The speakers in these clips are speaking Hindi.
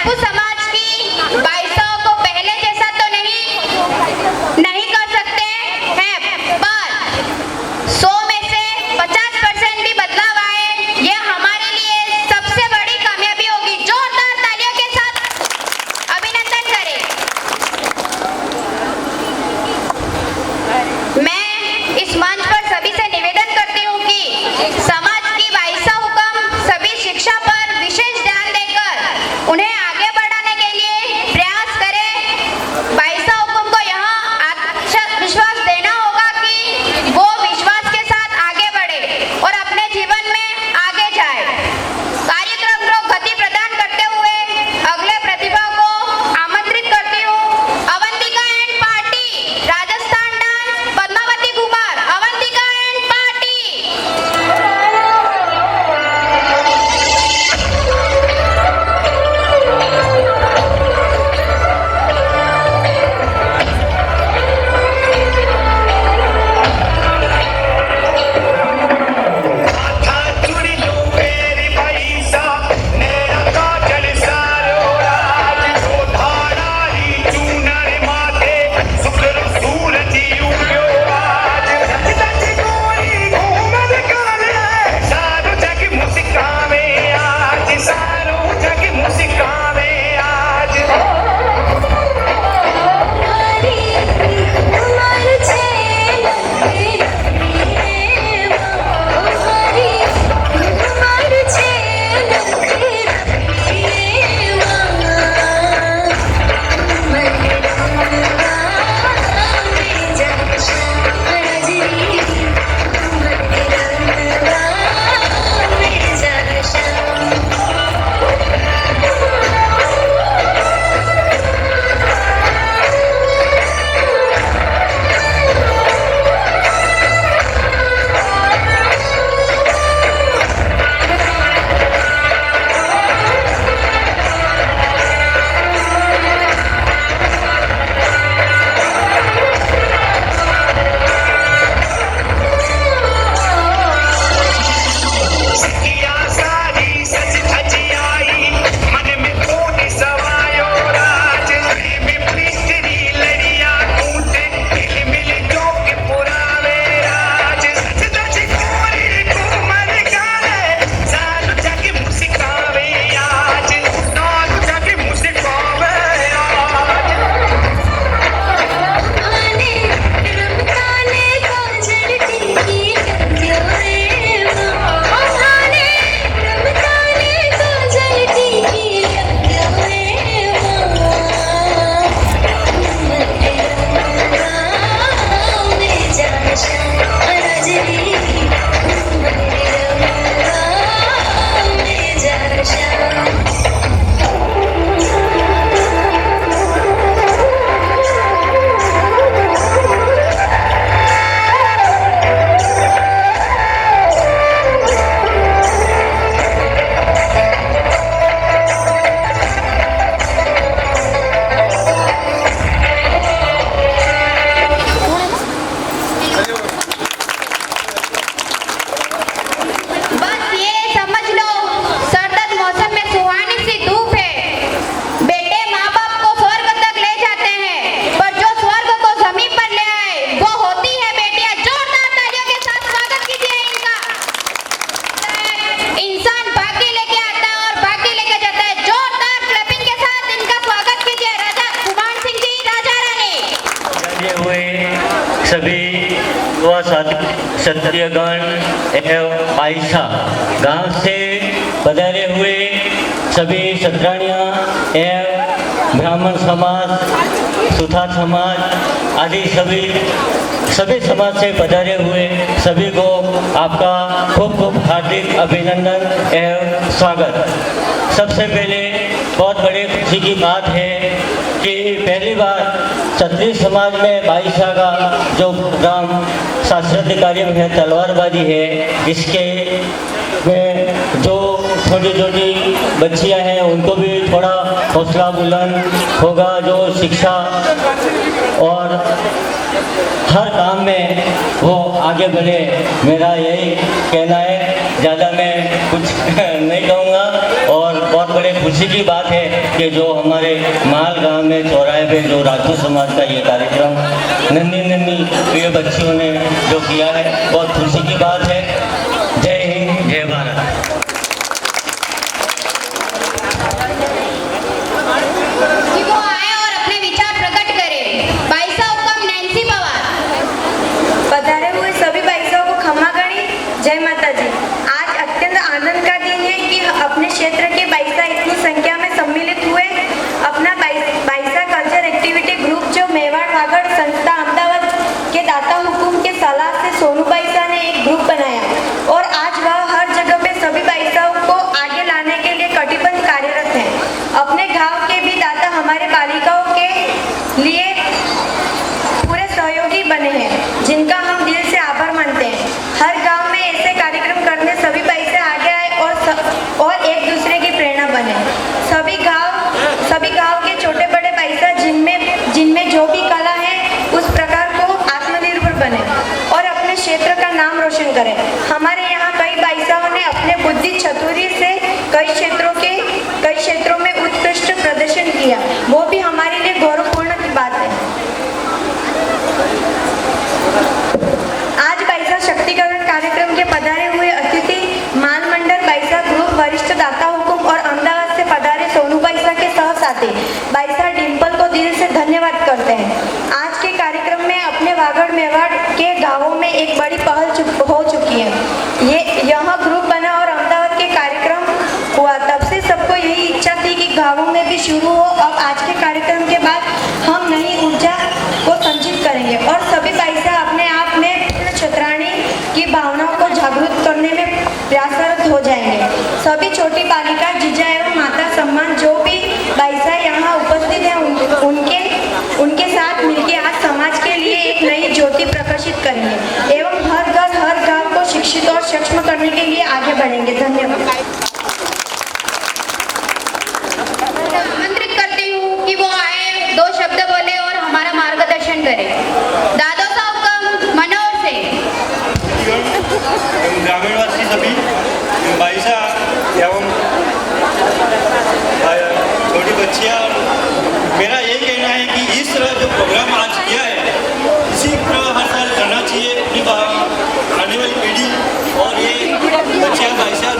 राजपूत समाज की बाईसाओं को पहले जैसा तो नहीं कर सकते हैं, पर 100 में से 50% भी बदलाव आए, ये हमारे लिए सबसे बड़ी कामयाबी होगी। जोरदार तालियों के साथ अभिनंदन करें। मैं इस मंच पर सभी से निवेदन करती हूँ कि समाज की बाईसा हुक्म सभी शिक्षा पर विशेष ध्यान देकर उन्हें आगे बढ़ाने के लिए प्रयास करें। बाईसा हुक्म को यहाँ आत्मविश्वास देना होगा कि वो विश्वास के साथ आगे बढ़े और अपने जीवन में आगे जाए। कार्यक्रम को गति प्रदान करते हुए अगले प्रतिभा को आमंत्रित करती हूँ। Avantika and party, Rajasthan dance, Padmavati Kumar. Avantika and party. सभी युवा क्षत्रियगण एवं आयशा गांव से पधारे हुए सभी क्षत्रियाँ एवं ब्राह्मण समाज, सुथार समाज आदि सभी समाज से पधारे हुए सभी को आपका खूब खूब हार्दिक अभिनंदन एवं स्वागत। सबसे पहले बहुत बड़ी खुशी की बात है कि पहली बार क्षत्रिय समाज में बाईसा का जो प्रोग्राम सांस्कृतिक कार्यक्रम है तलवारबाजी है, इसके में जो छोटी छोटी बच्चियां हैं उनको भी थोड़ा हौसला बुलंद होगा, जो शिक्षा और हर काम में वो आगे बढ़े। मेरा यही कहना है, ज़्यादा मैं कुछ नहीं कहूँगा और बहुत बड़े खुशी की बात है कि जो हमारे माल गांव में चौराहे पे जो राजपूत समाज का ये कार्यक्रम नन्ही नन्ही ये बच्चियों ने जो किया है, बहुत खुशी की बात है। जय हिंद, जय भारत। कि वो आए और अपने विचार प्रकट करें। बाईसा हुक्म नैन्सी पवार। पधारे हुए सभी बाईसाओं को खमा गणी, जय माता जी। आज अत्यंत आनंद का दिन है कि अपने क्षेत्र के बाईसा इतनी संख्या में सम्मिलित हुए। अपना बाईसा कल्चर एक्टिविटी ग्रुप जो मेवाड़ वागड़ संस्था अहमदाबाद के दाता हुकुम के सलाह से सोनू बाईसा ने एक ग्रुप बनाया और आज वह हर जगह पे सभी बाईसाओं को आगे लाने के लिए कटिबद्ध कार्यरत है। अपने गांव के भी दाता हमारे बालिकाओं के लिए पूरे सहयोगी बने हैं, जिनका हम दिल से आभार मानते हैं। हर गांव में ऐसे कार्यक्रम करने सभी बाईसा आगे आए और एक दूसरे की प्रेरणा बने। सभी गांव के छोटे बड़े बाईसा जिनमें जो भी कला है उस प्रकार को आत्मनिर्भर बने और अपने क्षेत्र का नाम रोशन करें। हमारे यहाँ कई बाईसाओं ने अपने बुद्धि चतुरी से कई क्षेत्रों में उत्कृष्ट प्रदर्शन किया, वो भी हमारे लिए गौरवपूर्ण की बात है। आज बाईसा शक्तिकरण कार्यक्रम के पधारे हुए अतिथि मान मंडल बाईसा ग्रुप वरिष्ठ दाता हुकुम और अहमदाबाद से पधारे सोनू बाईसा के सहसाथी बाईसा डिम्पल को दिल से धन्यवाद करते हैं। आज के कार्यक्रम में अपने वागड़ मेवाड़ के गांवों में एक बड़ी पहल हो चुकी है। यह ग्रुप बना और अहमदाबाद के कार्यक्रम हुआ, तब से सबको यही इच्छा थी कि गांवों में भी शुरू हो। अब आज के कार्यक्रम के बाद हम नई ऊर्जा को संचित करेंगे और सभी बाईसा अपने आप में पूर्ण छत्राणी की भावनाओं को जागरूक करने में प्रयासरत हो जाएंगे। सभी छोटी बालिका जीजा एवं माता सम्मान जो भी बाईसा यहाँ उपस्थित हैं उनके साथ मिलकर आज समाज के लिए एक नई ज्योति प्रकाशित करेंगे एवं हर घर हर गांव को शिक्षित और सक्षम करने के लिए आगे बढ़ेंगे। धन्यवाद। आमंत्रित करती हूँ कि वो आए, 2 शब्द बोले और हमारा मार्गदर्शन करें। दादो का हुक्म मनोहर से। ग्रामीणवासी सभी बाईसा एवं छोटी बच्चियाँ, मेरा ये कहना है कि इस तरह जो प्रोग्राम आज किया है इसी तरह हर साल करना चाहिए। आने वाली पीढ़ी और ये बच्चियाँ बाईसा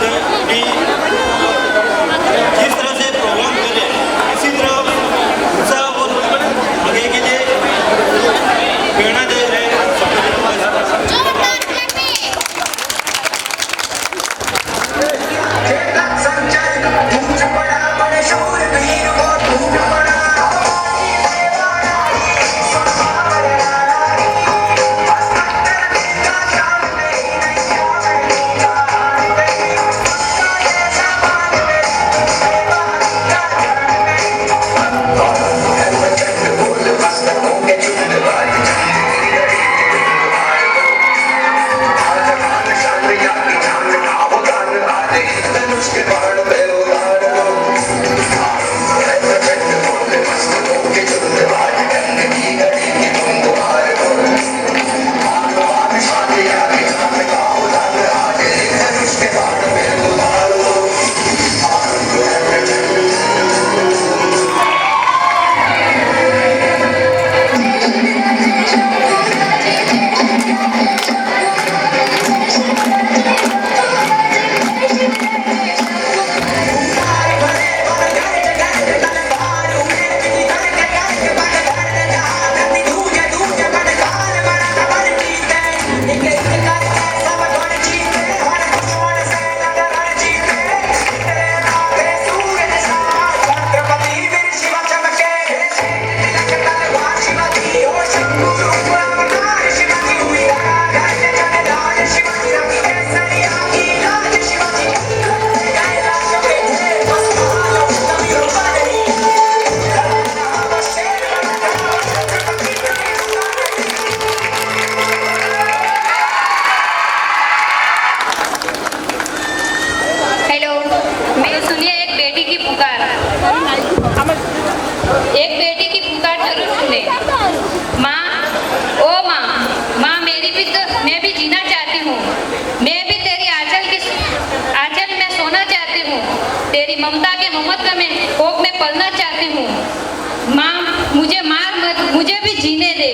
कहती हूँ, माँ मुझे मार मत, मुझे भी जीने दे,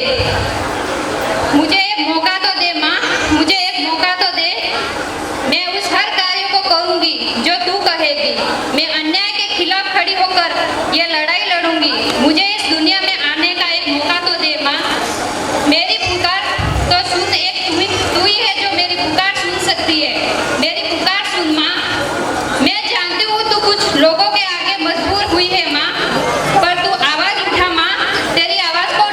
मुझे एक मौका तो दे माँ, मुझे एक मौका तो दे। मैं उस हर कार्य को करूँगी जो तू कहेगी। मैं अन्याय के खिलाफ खड़ी होकर ये लड़ाई लड़ूंगी। मुझे इस दुनिया में आने का एक मौका तो दे माँ। मेरी पुकार तो सुन, एक तू ही है जो मेरी पुकार सुन सकती है। मेरी पुकार सुन माँ। मैं जानती हूँ तू कुछ लोगों के आगे मजबूर हुई है माँ, पर तू आवाज उठा माँ। तेरी आवाज को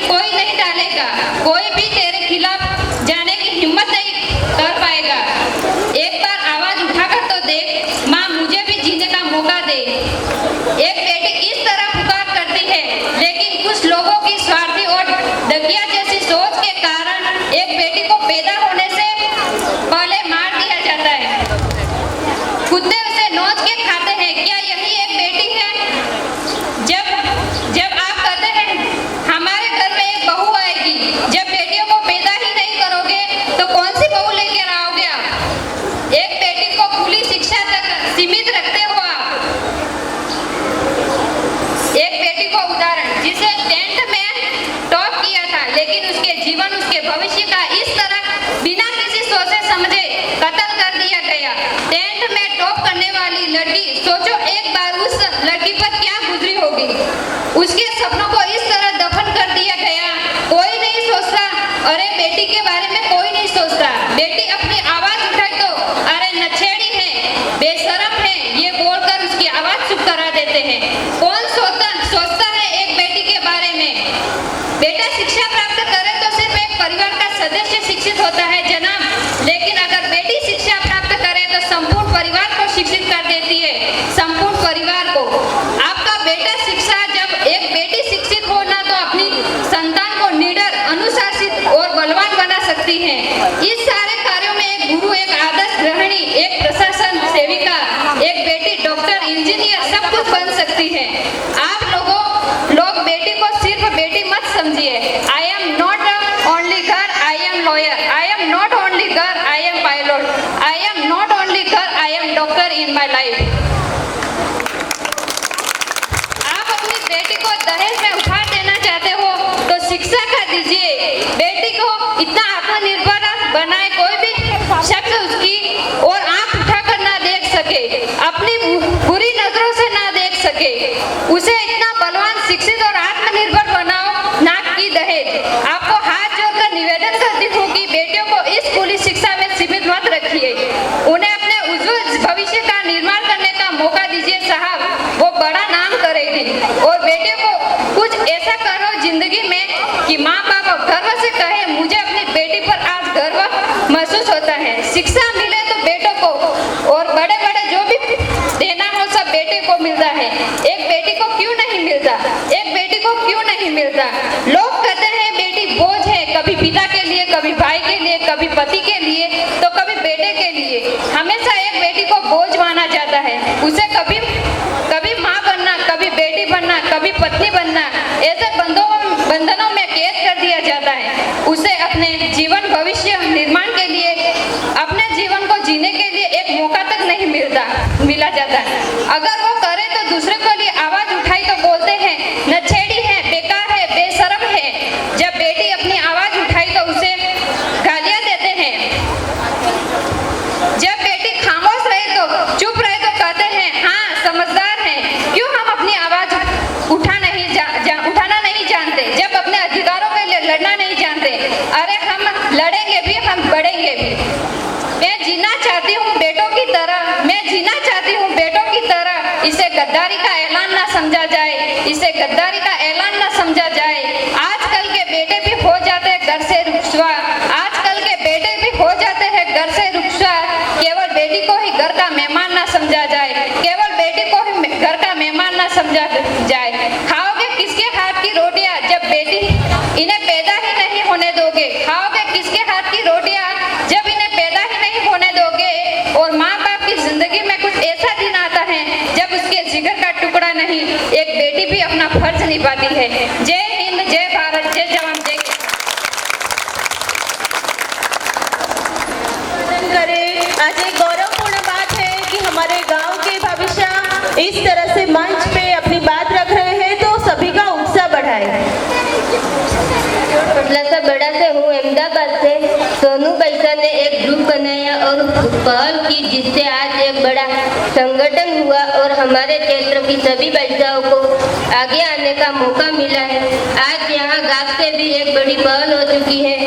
कोई नहीं डालेगा, कोई भी तेरे खिलाफ जाने की हिम्मत नहीं कर पाएगा। एक बार आवाज उठाकर तो देख माँ, मुझे भी जीने का मौका दे। एक बेटी इस तरह पुकार करती है, लेकिन कुछ लोगों की स्वार्थी और दकिया जैसी सोच के कारण एक बेटी को पैदा होने से पहले मार दिया जाता है। कुत्ते उसे नोच के खाते हैं। क्या यही एक बेटी है? जब आप कहते हैं हमारे घर में एक बहू आएगी, जब बेटियों को पैदा ही नहीं करोगे तो कौन सी बहू लेकर आओगे आप? एक बेटी को खुली शिक्षा तक सीमित रखते हो आप। एक बेटी को उदाहरण, जिसे 10th में टॉप किया था, लेकिन उसके जीवन, उसके भविष्य का इस तरह बिना किसी सोचे समझे कत्ल कर दिया गया। 10th में टॉप करने वाली लड़की, सोचो एक बार उस लड़की पर क्या गुजरी होगी। उसके सपनों को इस तरह दफन कर दिया गया। कोई नहीं सोचता, अरे बेटी के बारे में कोई नहीं सोचता। बेटी अपनी आवाज उठाए तो अरे नछेड़ी है, बेशरम है, ये बोलकर उसकी आवाज चुप करा देते हैं। कौन सोचता है एक बेटी के बारे में? बेटा शिक्षा प्राप्त करे तो सिर्फ एक परिवार का सदस्य शिक्षित होता है जनाब, लेकिन अगर बेटी शिक्षा प्राप्त करे तो संपूर्ण परिवार को शिक्षित कर देती है, संपूर्ण परिवार को। आपका बेटा शिक्षा, जब एक बेटी शिक्षित हो ना तो अपनी संतान को निडर, अनुशासित और बलवान बना सकती है। इस सारे कार्यों में एक गुरु, एक आदर्श गृहिणी, एक प्रशासन सेविका, एक बेटी डॉक्टर, इंजीनियर, सब कुछ बन सकती है। आप लोग बेटी को सिर्फ बेटी मत समझिए। I am not only girl, I am lawyer, I am not only girl, I am pilot, I am not only girl, I am doctor in my life. आप अपनी बेटी को दहेज में उपहार देना चाहते हो तो शिक्षा का दीजिए। बेटी को इतना आत्मनिर्भर बनाए, कोई भी शख्स उसकी और आंख उठाकर ना देख सके, अपनी बुरी नजरों से ना देख सके। उसे इतना बलवान, शिक्षित और आत्मनिर्भर बनाओ, ना कि दहेज। आपको हाथ जोड़कर निवेदन करती हूँ कि बेटियों को इस स्कूली शिक्षा में सीमित मत रखिए। उन्हें अपने उज्जवल भविष्य का निर्माण करने का मौका दीजिए साहब, वो बड़ा नाम करेगी। और बेटियों को कुछ ऐसा करो जिंदगी में कि माँ बाप गर्व से कहे, मुझे अपनी बेटी पर आज गर्व महसूस होता है। शिक्षा मिले तो बेटों को, और बड़े बड़े जो भी देना हो सब बेटे को मिलता है। एक बेटी को क्यों नहीं मिलता? एक बेटी को क्यों नहीं मिलता? लोग कहते हैं बेटी बोझ है, कभी पिता के लिए, कभी भाई के लिए, कभी पति के लिए, तो कभी बेटे के लिए। हमेशा एक बेटी को बोझ माना जाता है। उसे कभी माँ बनना, कभी बेटी बनना, कभी पत्नी बनना, ऐसे बंधनों में कैद कर दिया जाता है। उसे अपने जीवन भविष्य निर्माण के लिए, अपने जीवन को जीने के लिए एक मौका तक नहीं मिला जाता। अगर वो करे तो दूसरे के लिए आवाज उठाई तो बोलते हैं नछेड़ी है, बेकार है, बेशरम है। जब बेटी अपनी आवाज उठाई तो उसे गालियां देते हैं। जब बेटी खामोश रहे तो, चुप रहे तो कहते हैं हाँ समझदार है। क्यों हम अपनी आवाज उठाना नहीं जानते? जब अपने अधिकारों के लिए लड़ना नहीं जानते? अरे हम लड़ेंगे भी, हम बढ़ेंगे भी। मैं जीना चाहती हूँ बेटों की तरह, मैं जीना चाहती हूँ बेटों की तरह। इसे गद्दारी का ऐलान ना समझा जाए, इसे गद्दारी का ऐलान ना समझा जाए। आजकल के बेटे भी हो जाते हैं घर से रुखसवा, आजकल के बेटे भी हो जाते हैं घर से रुखसवा। केवल बेटी को ही घर का मेहमान ना समझा जाए, केवल बेटी को ही घर का मेहमान ना समझा जाए। खाओगे किसके हाथ की रोटियां जब बेटी इन्हें पैदा ही नहीं होने दोगे? खाओगे किसके हाथ की रोटियां जब इन्हें पैदा ही नहीं होने दोगे? और माँ बाप की जिंदगी में कुछ ऐसा दिन आता है जब उसके जिगर का टुकड़ा नहीं, एक बेटी भी अपना फर्ज निभाती है। जय हिंद, जय भारत, जय जवान, जय करें। आज एक गौरवपूर्ण बात है कि हमारे गांव के भविष्य इस तरह से मंच पे अपनी बात रख रहे प्रमुख बैसा ने एक ग्रुप बनाया और पहल की, जिससे आज एक बड़ा संगठन हुआ और हमारे क्षेत्र की सभी बैसाओं को आगे आने का मौका मिला है। आज यहाँ गांव से भी एक बड़ी पहल हो चुकी है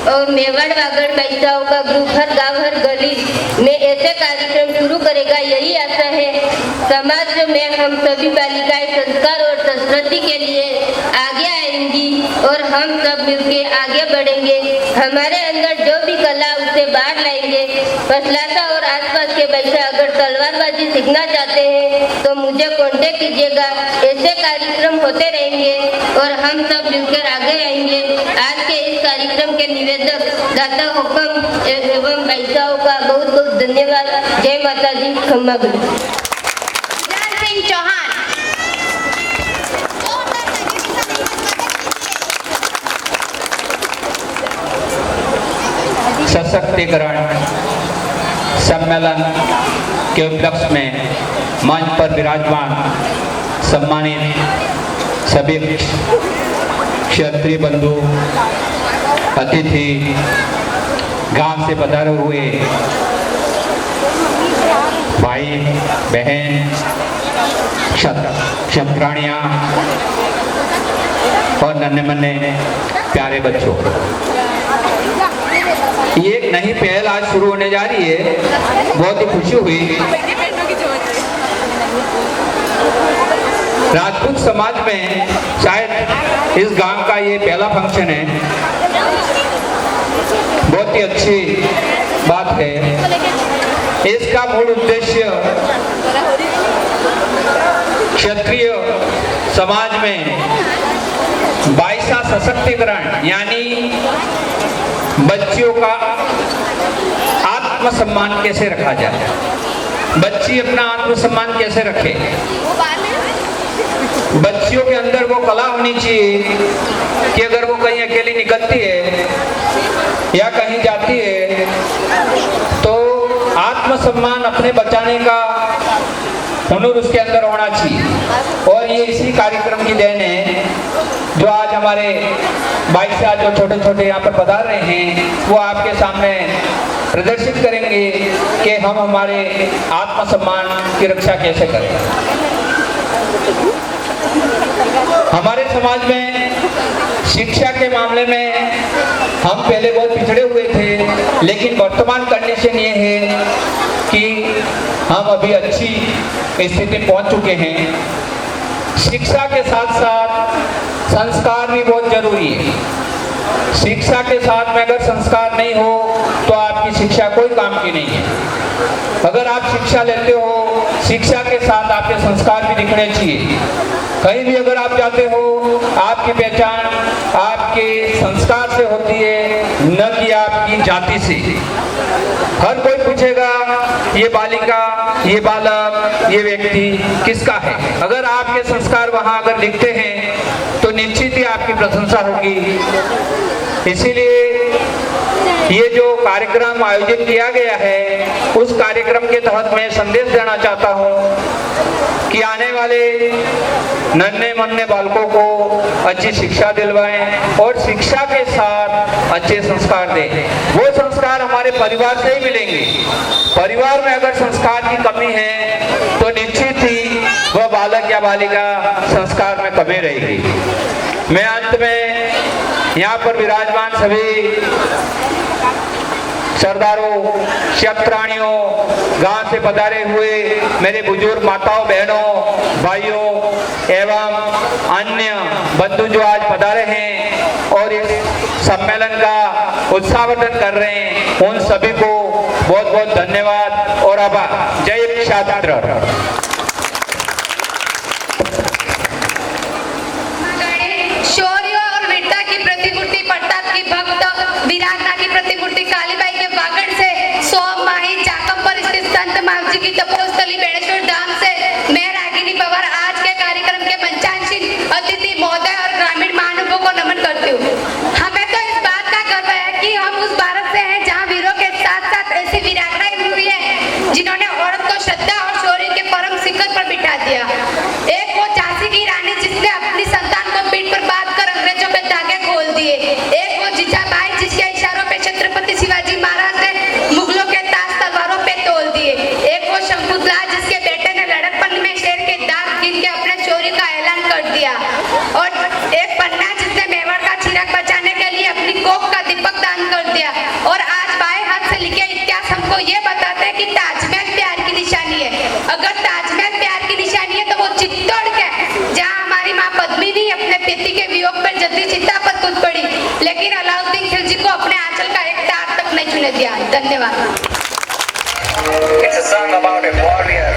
और मेवाड़ वागड़ बैसाओं का ग्रुप हर गांव हर गली में ऐसे कार्यक्रम शुरू करेगा, यही आशा है। समाज में हम सभी बालिकाएं संस्कार और संस्कृति के लिए आगे आएंगी और हम सब मिलकर आगे बढ़ेंगे। हमारे अंदर जो भी कला उसे बाहर लाएंगे। पसलासा और आसपास के बच्चे अगर तलवारबाजी सीखना चाहते हैं तो मुझे कांटेक्ट कीजिएगा। ऐसे कार्यक्रम होते रहेंगे और हम सब मिलकर आगे आएंगे। आज के इस कार्यक्रम के निवेदक दाता हुक्म एवं बैसाओं का बहुत बहुत धन्यवाद। जय माता दी। खम्मा गढ़ी। जान सिंह चौहान। सशक्तिकरण सम्मेलन के उपलक्ष्य में मंच पर विराजमान सम्मानित सभी क्षत्रिय बंधु, अतिथि, गांव से पधारे हुए भाई बहन, क्षत्राणियाँ और नन्हे मन्ने प्यारे बच्चों, ये एक नई पहल आज शुरू होने जा रही है। बहुत ही खुशी हुई। राजपूत समाज में शायद इस गांव का ये पहला फंक्शन है। बहुत ही अच्छी बात है। इसका मूल उद्देश्य क्षत्रिय समाज में बाईसा सशक्तिकरण यानी बच्चियों का आत्मसम्मान कैसे रखा जाए, बच्ची अपना आत्मसम्मान कैसे रखे, बच्चियों के अंदर वो कला होनी चाहिए कि अगर वो कहीं अकेली निकलती है या कहीं जाती है तो आत्मसम्मान अपने बचाने का हुनर उसके अंदर होना चाहिए। और ये इसी कार्यक्रम की देन है जो आज हमारे बाईसा जो छोटे छोटे यहाँ पर पधार रहे हैं वो आपके सामने प्रदर्शित करेंगे कि हम हमारे आत्मसम्मान की रक्षा कैसे करें। हमारे समाज में शिक्षा के मामले में हम पहले बहुत पिछड़े हुए थे, लेकिन वर्तमान कंडीशन ये है कि हम अभी अच्छी स्थिति में पहुंच चुके हैं। शिक्षा के साथ साथ संस्कार भी बहुत जरूरी है। शिक्षा के साथ में अगर संस्कार नहीं हो तो आपकी शिक्षा कोई काम की नहीं है। अगर आप शिक्षा लेते हो, शिक्षा के साथ आपके संस्कार भी दिखने चाहिए। कहीं भी अगर आप जाते हो, आपकी पहचान आपके संस्कार से होती है, न कि आपकी जाति से। हर कोई पूछेगा ये बालिका, ये बालक, ये व्यक्ति किसका है। अगर आपके संस्कार वहाँ अगर लिखते हैं तो निश्चित ही आपकी प्रशंसा होगी। इसीलिए ये जो कार्यक्रम आयोजित किया गया है उस कार्यक्रम के तहत मैं संदेश देना चाहता हूँ कि आने वाले नन्हे मुन्ने बालकों को अच्छी शिक्षा दिलवाएं और शिक्षा के साथ अच्छे संस्कार दें। वो संस्कार हमारे परिवार से ही मिलेंगे। परिवार में अगर संस्कार की कमी है तो निश्चित ही वह बालक या बालिका संस्कार में कमी रहेगी। मैं अंत में यहाँ पर विराजमान सभी सरदारों, क्षत्राणियों, गांव से पधारे हुए मेरे बुजुर्ग माताओं, बहनों, भाइयों एवं अन्य बंधु जो आज पधारे हैं और इस सम्मेलन का उत्साहवर्धन कर रहे हैं, उन सभी को बहुत बहुत धन्यवाद और आभार। जय छात्र। शौर्य और वीरता की प्रतिमूर्ति प्रताप की भक्त वीरांगना की प्रतिमूर्ति कालीबाई के वागड़ से सोम माही चाकम पर स्थित संत मावजी की तपोस्थली बेणेश्वर धाम से मैं रागिनी पवार आज के कार्यक्रम के मंचांशीन अतिथि महोदय और ग्रामीण महानुभावों को नमन करती हूँ। हमें तो इस बात का गर्व है कि हम उस भारत से हैं जहाँ वीरों के साथ साथ ऐसी वीरांगनाएं हुई है जिन्होंने औरत को श्रद्धा और शौर्य के परम हमको ये बताता है कि ताजमहल प्यार की निशानी है। अगर ताजमहल प्यार की निशानी है तो वो चित्तौड़ है, जहाँ हमारी माँ पद्मिनी अपने पति के वियोग पर जल्दी चिता पर कूद पड़ी, लेकिन अलाउद्दीन खिलजी को अपने आंचल का एक तार तक नहीं छूने दिया। धन्यवाद। It's a song about a warrior.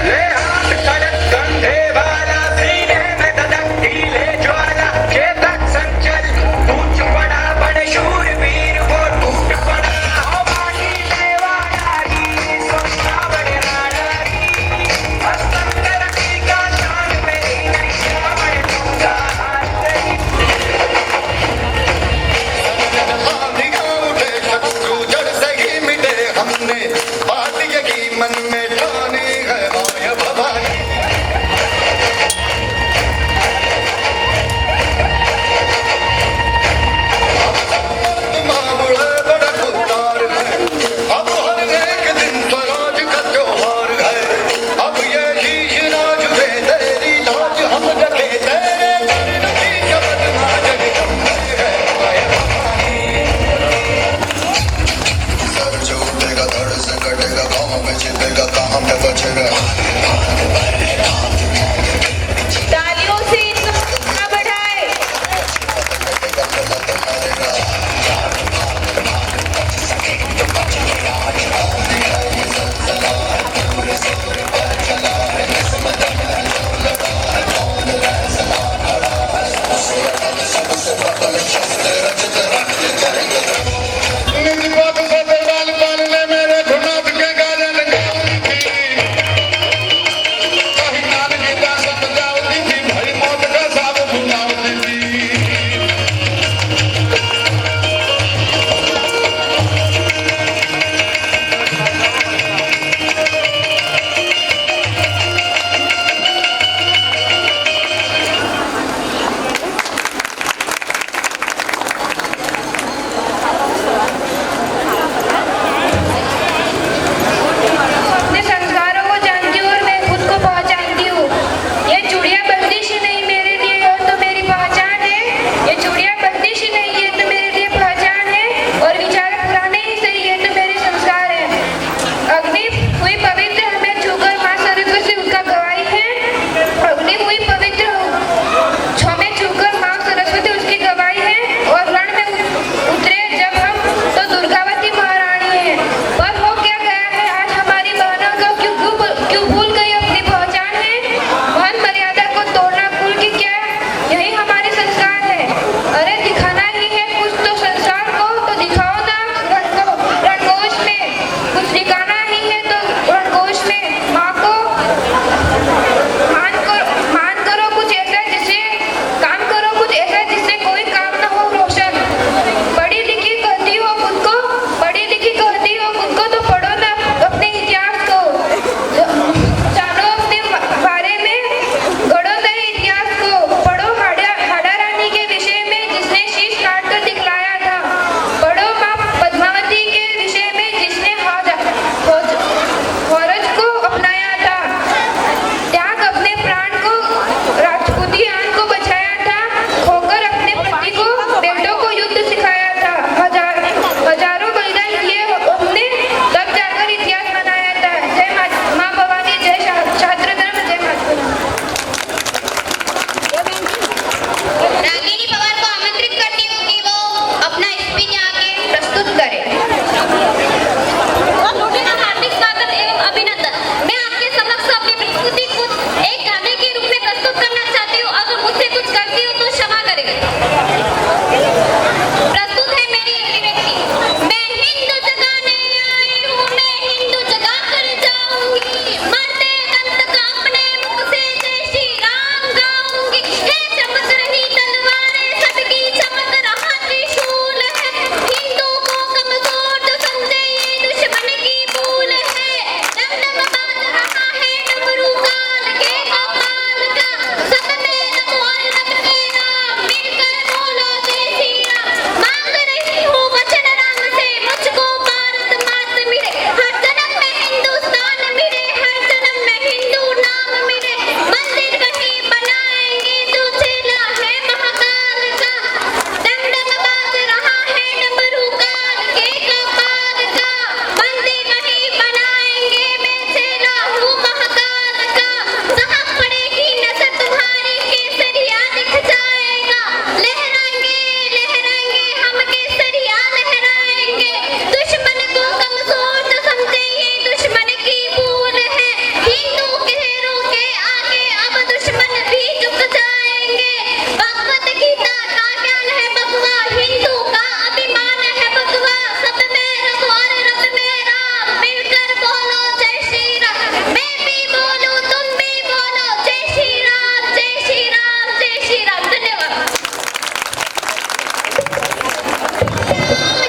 मिलकर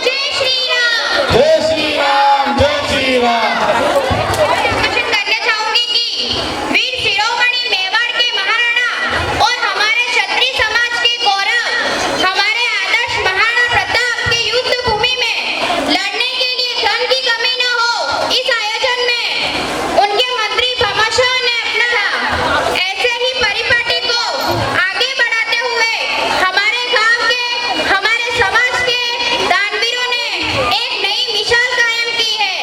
जय श्री राम। जय श्री राम, जय श्री राम। भाषण करना चाहूंगी कि वीर शिरोमणि मेवाड़ के महाराणा और हमारे क्षत्रिय समाज के गौरव, हमारे आदर्श महाराणा प्रताप के युद्ध भूमि में लड़ने के लिए धन की कमी न हो, इस आयोजन में उनके मंत्री भामाशाह ने अपना था। ऐसे ही परिपाटी को आगे बढ़ाते हुए हमारे गांव के, हमारे समाज के दानवीरों ने एक नई मिसाल कायम की है।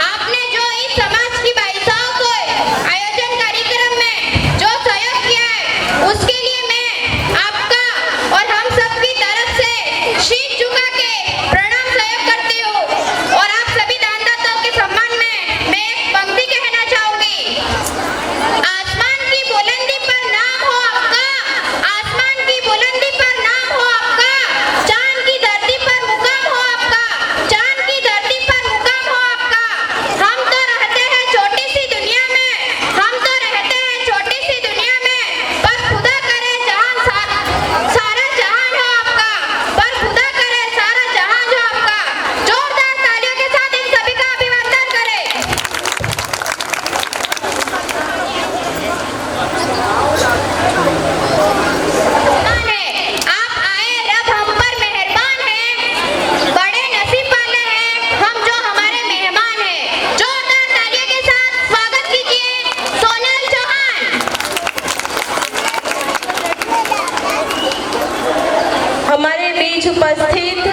आपने जो इस समाज की बालिकाओं को आयोजन कार्यक्रम में जो सहयोग किया है, उसके लिए मैं आपका और हम सब की तरफ से शीश झुका के प्रणाम सहयोग करती हूँ। और आप सभी दानदाताओं के सम्मान में मैं एक पंक्ति कहना चाहूंगी। आसमान की बुलंदी पर नाम हो आपका, आसमान की बुलंदी पर नाम हो आपका, चांद की धरती पर मुकाम हो आपका, चांद की धरती पर मुकाम हो आपका। हम तो रहते हैं छोटी सी दुनिया में, हम तो रहते हैं छोटी सी दुनिया में, पर खुदा करे जहान सारा जहान हो आपका, पर खुदा करे सारा जहान हो आपका। जोरदार तालियों के साथ इन सभी का अभिवादन करें। मेहरबान है, आप आए, रब हम पर मेहरबान है, बड़े नसीब वाले हैं हम जो हमारे मेहमान हैं। जोरदार तालियों के साथ स्वागत कीजिए सोनल चौहान। हमारे बीच उपस्थित